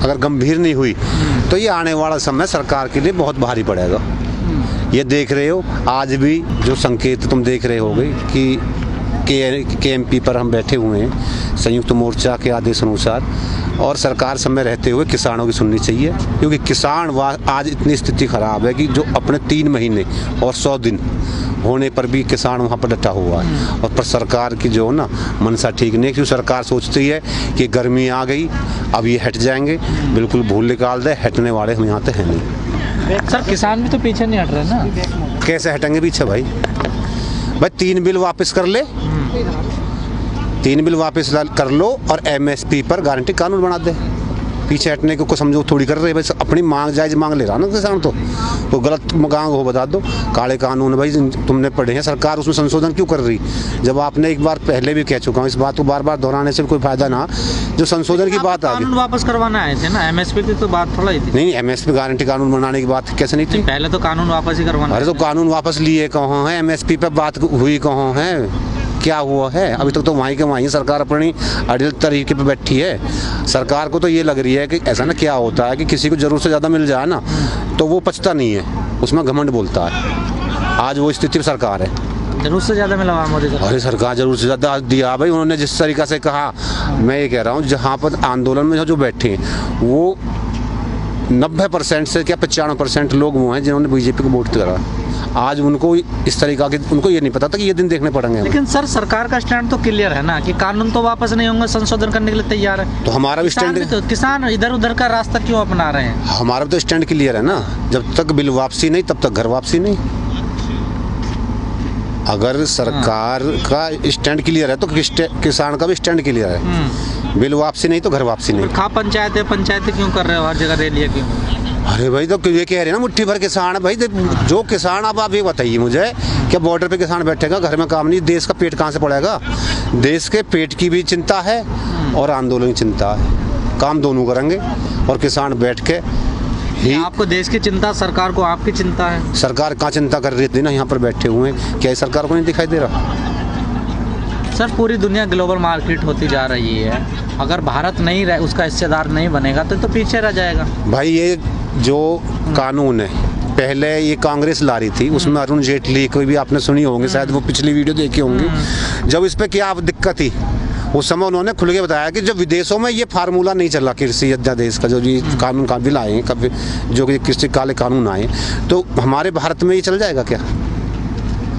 अगर गंभीर नहीं हुई तो ये आने वाला समय सरकार के लिए बहुत भारी पड़ेगा। ये देख रहे हो आज भी जो संकेत तुम देख रहे होगे कि KMP पर हम बैठे हुए हैं संयुक्त मोर्चा के आदेश अनुसार, और सरकार समय रहते हुए किसानों की सुननी चाहिए, क्योंकि किसान आज इतनी स्थिति खराब है कि जो अपने 3 महीने और 100 दिन होने पर भी किसान वहाँ पर डटा हुआ है। और पर सरकार की जो ना मनसा ठीक नहीं है, क्योंकि सरकार सोचती है कि गर्मी आ गई अब ये हट जाएंगे, बिल्कुल भूल निकाल दे, हटने वाले हम यहाँ तो हैं नहीं। सर किसान भी तो पीछे नहीं हट रहे ना। कैसे हटेंगे पीछे भाई? 3 बिल वापस कर ले, 3 बिल वापस कर लो और MSP पर गारंटी कानून बना दे। पीछे हटने को समझो थोड़ी कर रहे हैं, बस अपनी मांग जायज मांग ले रहा ना किसान। तो गलत मांग हो बता दो। काले कानून भाई तुमने पढ़े हैं, सरकार उसमें संशोधन क्यों कर रही? जब आपने एक बार पहले भी कह चुका हूँ, इस बात को बार बार दोहराने से कोई फायदा ना। जो संशोधन की बात आ गई, कानून वापस करवाना आए थे ना, MSP की तो बात थोड़ा ही थी। नहीं, MSP गारंटी कानून बनाने की बात कैसे नहीं थी? पहले तो कानून वापस ही करवाना। अरे तो कानून वापस लिए कहाँ है? MSP पे बात हुई कहाँ है? क्या हुआ है? अभी तक तो वहीं के वहीं सरकार अपनी अड़ियल तरीके पे बैठी है। सरकार को तो ये लग रही है कि ऐसा ना क्या होता है कि किसी को जरूरत से ज़्यादा मिल जाए ना तो वो पचता नहीं है, उसमें घमंड बोलता है। आज वो स्थिति में सरकार है। जरूरत से ज़्यादा मिला मोदी सरकार? अरे सरकार जरूरत से ज़्यादा दिया भाई। उन्होंने जिस तरीक़ा से कहा, मैं ये कह रहा हूँ जहाँ पर आंदोलन में जो बैठे हैं वो 90% से क्या 95% लोग वो हैं जिन्होंने BJP को वोट करा। आज उनको इस तरीका के उनको ये नहीं पता था कि ये दिन देखने पड़ेंगे। लेकिन सर सरकार का स्टैंड तो क्लियर है ना कि कानून तो वापस नहीं होंगे, संशोधन करने के लिए तैयार है। तो हमारा भी स्टैंड, तो किसान इधर उधर का रास्ता क्यों अपना रहे हैं? हमारा भी तो स्टैंड क्लियर है ना। जब तक बिल वापसी नहीं तब तक घर वापसी नहीं। अगर सरकार का स्टैंड क्लियर है तो किसान का भी स्टैंड क्लियर है। बिल वापसी नहीं तो घर वापसी नहीं। खा पंचायत क्यों कर रहे हो हर जगह रैलियां क्यों? अरे भाई तो ये कह रहे हैं ना मुट्ठी भर किसान है भाई। जो किसान, अब आप ये बताइए मुझे, क्या बॉर्डर पे किसान बैठेगा, घर में काम नहीं, देश का पेट कहाँ से पड़ेगा? देश के पेट की भी चिंता है और आंदोलन की चिंता है। काम दोनों करेंगे और किसान बैठ के ही। आपको देश की चिंता, सरकार को आपकी चिंता है। सरकार कहाँ चिंता कर रही थी ना, यहाँ पर बैठे हुए हैं, क्या सरकार को नहीं दिखाई दे रहा? सर पूरी दुनिया ग्लोबल मार्केट होती जा रही है, अगर भारत नहीं रहे, उसका हिस्सेदार नहीं बनेगा तो पीछे रह जाएगा। भाई ये जो कानून है पहले ये कांग्रेस ला रही थी, उसमें अरुण जेटली को भी आपने सुनी होंगी, शायद वो पिछली वीडियो देखी होंगी। जब इस पे क्या दिक्कत थी उस समय उन्होंने खुल के बताया कि जब विदेशों में ये फार्मूला नहीं चला कृषि अध्यादेश का, जो ये कानून का बिल आए कभी, जो कि कृषि काले कानून आए, तो हमारे भारत में ये चल जाएगा क्या?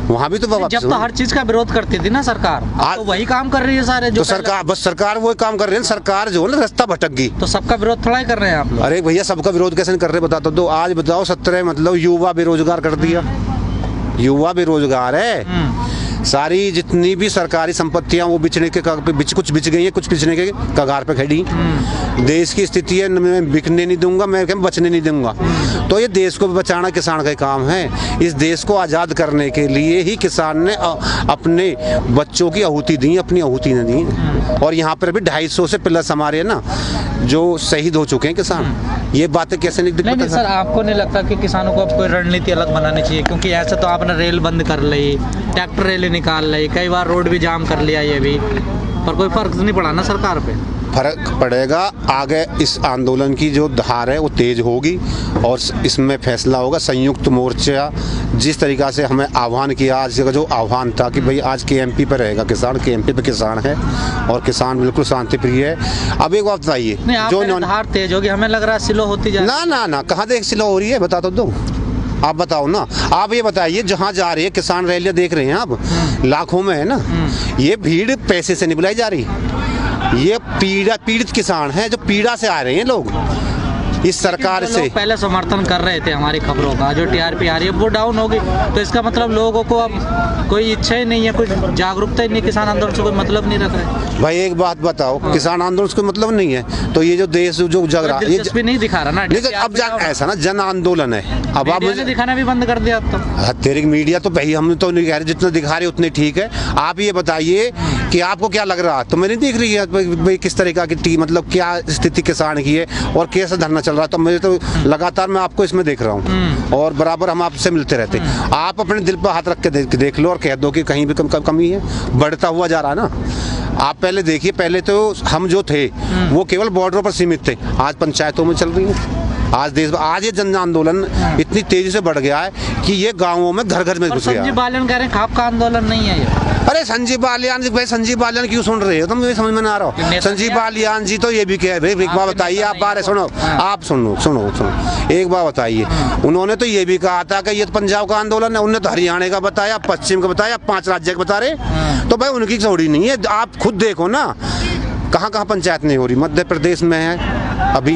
वहाँ भी तो जब तो हर चीज का विरोध करती थी ना सरकार, तो वही काम कर रही है सारे। जो तो सरकार वही काम कर रही है। सरकार जो है ना रास्ता भटक गई, तो सबका विरोध थोड़ा ही कर रहे हैं आप लोग। अरे भैया सबका विरोध कैसे नहीं कर रहे बताता तो। आज बताओ 17 मतलब युवा बेरोजगार कर दिया। युवा बेरोजगार है। सारी जितनी भी सरकारी संपत्तियां वो बिचने के कुछ बिच गई हैं, कुछ बिचने के कगार पे खड़ी। देश की स्थिति है, मैं बिकने नहीं दूंगा, मैं बचने नहीं दूंगा। तो ये देश को बचाना किसान का काम है। इस देश को आज़ाद करने के लिए ही किसान ने अपने बच्चों की आहुति दी, अपनी आहुति ने दी। और यहाँ पर भी 250 से प्लस हमारे ना जो शहीद हो चुके हैं किसान। ये बातें कैसे नहीं दिखती? नहीं सर, आपको नहीं लगता कि किसानों को अब कोई रणनीति अलग बनानी चाहिए? क्योंकि ऐसे तो आपने रेल बंद कर ली, ट्रैक्टर रैली निकाल ली, कई बार रोड भी जाम कर लिया ये भी, पर कोई फर्क नहीं पड़ा ना सरकार पे। फर्क पड़ेगा आगे। इस आंदोलन की जो धार है वो तेज होगी और इसमें फैसला होगा। संयुक्त मोर्चा जिस तरीक़ा से हमें आह्वान किया, आज का जो आह्वान था कि भाई आज KMP पर रहेगा किसान, KMP पे किसान है और किसान बिल्कुल शांति प्रिय है। अब एक बात बताइए, जो धार तेज होगी, हमें लग रहा है स्लो होती जाए। ना कहाँ देख स्लो हो रही है, बता तो दो। आप बताओ ना, आप ये बताइए जहाँ जा रही है किसान रैलियाँ देख रहे हैं आप, लाखों में है ना। ये भीड़ पैसे से नहीं बुलाई जा रही, ये पीड़ित किसान हैं जो पीड़ा से आ रहे हैं लोग इस सरकार से। पहले समर्थन कर रहे थे हमारी खबरों का, जो TRP आ रही है वो डाउन होगी, तो इसका मतलब लोगों को अब कोई इच्छा ही नहीं है, कोई जागरूकता ही नहीं, किसान आंदोलन से कोई मतलब नहीं रख रहे। भाई एक बात बताओ, किसान आंदोलन से कोई मतलब नहीं है तो ये जो देश जो जग रहा है ये नहीं दिखा रहा ना। तो अब ऐसा ना जन आंदोलन है। अब आप मुझे दिखाना भी बंद कर दिया। अब तो तेरे मीडिया तो भाई हम तो नहीं कह रहे, जितना दिखा रहे उतने ठीक है। आप ये बताइए कि आपको क्या लग रहा है? तो मैं नहीं देख रही है भाई किस तरीका की मतलब क्या स्थिति किसान की है और कैसे धरना चल रहा है। तो मुझे तो लगातार मैं आपको इसमें देख रहा हूँ और बराबर हम आपसे मिलते रहते। आप अपने दिल पर हाथ रख के देख लो और कह दो कि कहीं भी कमी है। बढ़ता हुआ जा रहा है ना। आप पहले देखिए, पहले तो हम जो थे वो केवल बॉर्डरों पर सीमित थे, आज पंचायतों में चल रही है। आज ये जन आंदोलन इतनी तेजी से बढ़ गया है कि ये गांवों में घर घर में घुस गया। संजीव बालियान कह रहे हैं खाप का आंदोलन नहीं है ये। अरे संजीव बालियान, भाई संजीव बालियान क्यों सुन रहे हो तुम? मुझे समझ में ना आ रहा हो। संजीव बालियान जी तो ये भी कह रहे, एक बात बताइए आप, बारे सुनो, आप सुनो, एक बात बताइए, उन्होंने तो ये भी कहा था कि ये तो पंजाब का आंदोलन है, उन्होंने तो हरियाणा का बताया, पश्चिम का बताया, 5 राज्य का बता रहे। तो भाई उनकी थोड़ी नहीं है, आप खुद देखो ना कहाँ कहाँ पंचायत नहीं हो रही। मध्य प्रदेश में है, अभी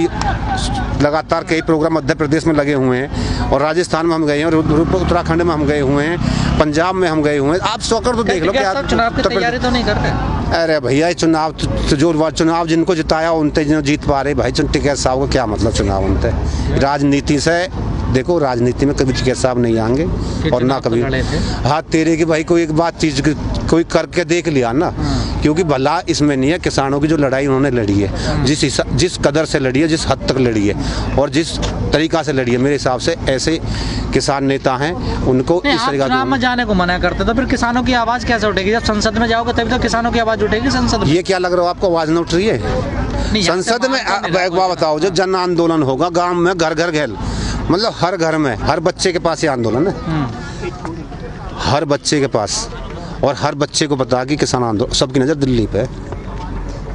लगातार कई प्रोग्राम मध्य प्रदेश में लगे हुए हैं, और राजस्थान में हम गए हैं, और उत्तराखंड में हम गए हुए हैं, पंजाब में हम गए हुए हैं। आप सोकर तो देख लो क्या चुनाव की तैयारी तो नहीं करते। अरे भैया चुनाव जिनको जिताया उनते जीत पा रहे भाई। टिकैत साहब को क्या मतलब चुनाव उनते? राजनीति से देखो, राजनीति में कभी टिकैत साहब नहीं आएंगे और ना कभी। हाँ तेरे की भाई कोई एक बात चीज कोई करके देख लिया ना, क्योंकि भला इसमें नहीं है। किसानों की जो लड़ाई उन्होंने लड़ी है, जिस कदर से लड़ी है, जिस हद तक लड़ी है, और जिस तरीका से लड़ी है, मेरे हिसाब से ऐसे किसान नेता हैं उनको इस तरीका चुनाव में जाने को मना करते तो फिर किसानों की आवाज कैसे उठेगी? जब संसद में जाओगे तभी तो किसानों की आवाज उठेगी संसद में। ये क्या लग रहा है आपको, आवाज न उठ रही है संसद में? एक बात बताओ, जब जन आंदोलन होगा गाँव में, घर घर घेल, मतलब हर घर में, हर बच्चे के पास ये आंदोलन है, हर बच्चे के पास, और हर बच्चे को पता कि किसान आंदोलन, सबकी नज़र दिल्ली पे है।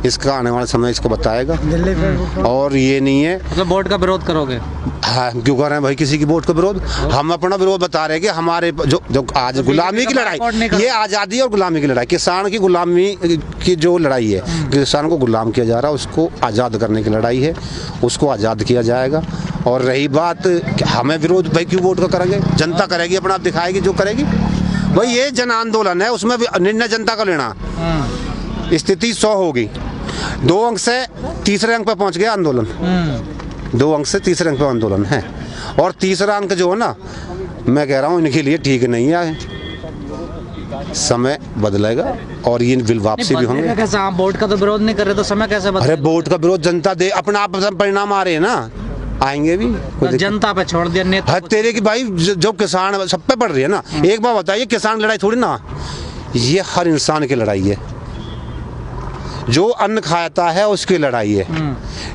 इसका आने वाला समय इसको बताएगा दिल्ली पे। और ये नहीं है मतलब वोट का विरोध करोगे? हाँ, क्यों कर रहे हैं भाई किसी की वोट का विरोध? हम अपना विरोध बता रहे हैं कि हमारे जो आज गुलामी की लड़ाई, ये आज़ादी और गुलामी की लड़ाई, किसान की गुलामी की जो लड़ाई है, किसान को गुलाम किया जा रहा है, उसको आज़ाद करने की लड़ाई है, उसको आज़ाद किया जाएगा। और रही बात हमें विरोध, भाई क्यों वोट का करेंगे? जनता करेगी, अपना आप दिखाएगी जो करेगी। भाई ये जन आंदोलन है, उसमें निर्णय जनता का लेना। स्थिति 100 होगी, 2 अंक से तीसरे अंक पे पहुंच गया आंदोलन, 2 अंक से तीसरे अंक पे आंदोलन है। और तीसरा अंक जो है ना, मैं कह रहा हूँ इनके लिए ठीक नहीं है, समय बदलेगा और ये बिल वापसी भी होंगे। कैसे आप वोट का तो विरोध नहीं कर रहे, तो समय कैसे बदलेगा? अरे वोट का विरोध जनता दे, अपना आप परिणाम आ रहे हैं ना, आएंगे भी। तो जनता पे छोड़ दिया नेता। हद तेरे की भाई, जो किसान सब पे पड़ रही है ना। एक बात बताइए, किसान लड़ाई थोड़ी ना, ये हर इंसान की लड़ाई है, जो अन्न खाता है उसकी लड़ाई है।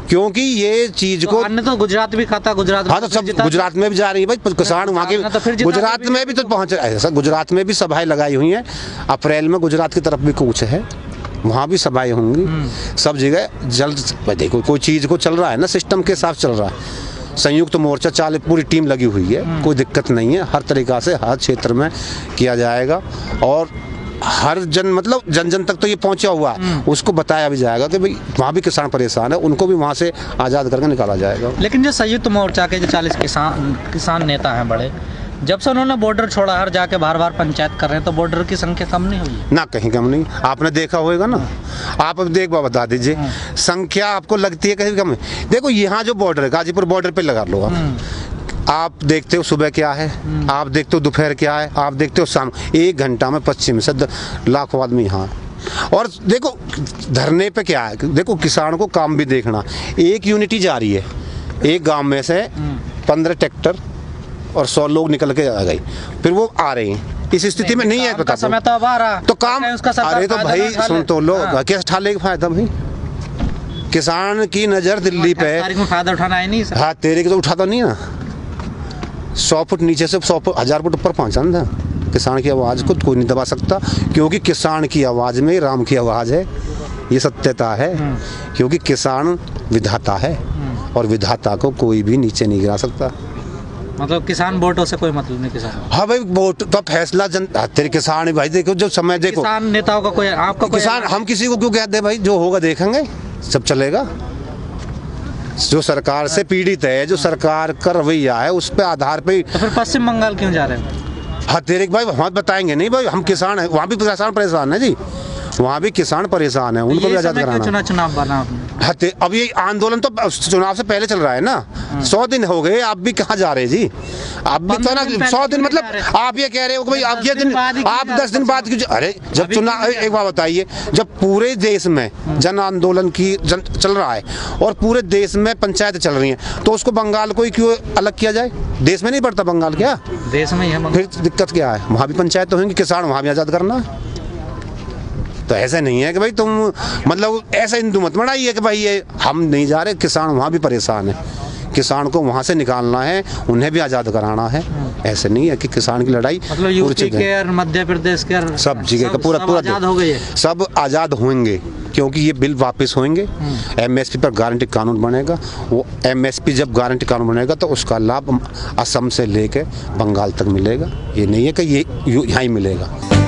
क्योंकि ये चीज को अन्न तो गुजरात भी खाता, गुजरात हाँ तो सब गुजरात में भी जा रही है भाई, किसान वहाँ के गुजरात में भी तो पहुँच रहा है। गुजरात में भी सभाएं लगाई हुई हैं, अप्रैल में गुजरात की तरफ भी कूच है, वहाँ भी सभाएं होंगी। सब जगह जल्द देखो, कोई चीज़ को चल रहा है ना, सिस्टम के साथ चल रहा है। संयुक्त मोर्चा चाल पूरी टीम लगी हुई है, कोई दिक्कत नहीं है। हर तरीक़ा से हर क्षेत्र में किया जाएगा, और हर मतलब जन जन तक तो ये पहुंचा हुआ है, उसको बताया भी जाएगा कि भाई वहाँ भी किसान परेशान है, उनको भी वहाँ से आज़ाद करके निकाला जाएगा। लेकिन जो संयुक्त मोर्चा के जो 40 किसान नेता हैं बड़े, जब से उन्होंने बॉर्डर छोड़ा, हर जाके बार बार पंचायत कर रहे हैं, तो बॉर्डर की संख्या कम नहीं हुई ना? कहीं कम नहीं, आपने देखा होगा ना। आप अब देख बात बता दीजिए, संख्या आपको लगती है कहीं कम है? देखो यहाँ जो बॉर्डर है, गाजीपुर बॉर्डर पे लगा लो आप देखते हो सुबह क्या है, आप देखते हो दोपहर क्या है, आप देखते हो शाम। 1 घंटा में पश्चिम से लाखों आदमी यहाँ। और देखो धरने पे क्या है, देखो किसान को काम भी देखना। एक यूनिटी जा रही है, एक गांव में से 15 ट्रैक्टर और 100 लोग निकल के आ गए, फिर वो आ रहे हैं। इस स्थिति में नहीं है, पता समय तो अब आ रहा तो काम। अरे तो भाई सुन तो लो, क्या ठाले का फायदा भाई? किसान की नजर दिल्ली पे, फायदा उठाना है नहीं। हाँ तेरे की तो उठाता नहीं ना। 100 फुट नीचे से 1000 फुट ऊपर पहुंचा था। किसान की आवाज़ को कोई नहीं दबा सकता, क्योंकि किसान की आवाज़ में राम की आवाज़ है, ये सत्यता है। क्योंकि किसान विधाता है, और विधाता को कोई भी नीचे नहीं गिरा सकता। मतलब किसान वोटों से कोई मतलब नहीं किसान। हाँ भाई, वोट तो फैसला तेरे किसान है भाई। देखो जो समय, देखो किसान नेताओं का कोई, आपका किसान, हम किसी को क्यों कहते हैं भाई? जो होगा देखेंगे, सब चलेगा। जो सरकार से पीड़ित है, जो सरकार का रवैया है, उस पे आधार पे। तो फिर पश्चिम बंगाल क्यों जा रहे हैं? हाँ तेरे भाई, वहाँ बताएंगे नहीं भाई, हम किसान हैं, वहाँ भी किसान परेशान है जी, वहाँ भी किसान परेशान है, उनको भी आजाद कराना। चुनाव बना अब ये आंदोलन तो चुनाव से पहले चल रहा है ना। 100 दिन हो गए, आप भी कहाँ जा रहे जी? आप भी तो ना 100 दिन, मतलब आप ये कह रहे हो कि भाई आप ये दिन, आप 10 दिन बाद क्यों? अरे जब चुनाव, एक बात बताइए, जब पूरे देश में जन आंदोलन की चल रहा है और पूरे देश में पंचायत चल रही हैं, तो उसको बंगाल को ही क्यों अलग किया जाए? देश में नहीं पड़ता बंगाल? क्या देश में ही है? फिर दिक्कत क्या है? वहाँ भी पंचायत तो होंगी, किसान वहाँ भी आज़ाद करना। तो ऐसा नहीं है कि भाई तुम मतलब ऐसा हिंदू मत बनाइए कि भाई ये हम नहीं जा रहे, किसान वहाँ भी परेशान है, किसान को वहाँ से निकालना है, उन्हें भी आज़ाद कराना है। ऐसे नहीं है कि किसान की लड़ाई मतलब यूपी के और मध्य प्रदेश के और सब जगह का पूरा सब आज़ाद हो गई है। सब आज़ाद होंगे क्योंकि ये बिल वापस होंगे। एमएसपी पर गारंटी कानून बनेगा, वो एमएसपी जब गारंटी कानून बनेगा तो उसका लाभ असम से लेके बंगाल तक मिलेगा। ये नहीं है कि ये यहाँ ही मिलेगा।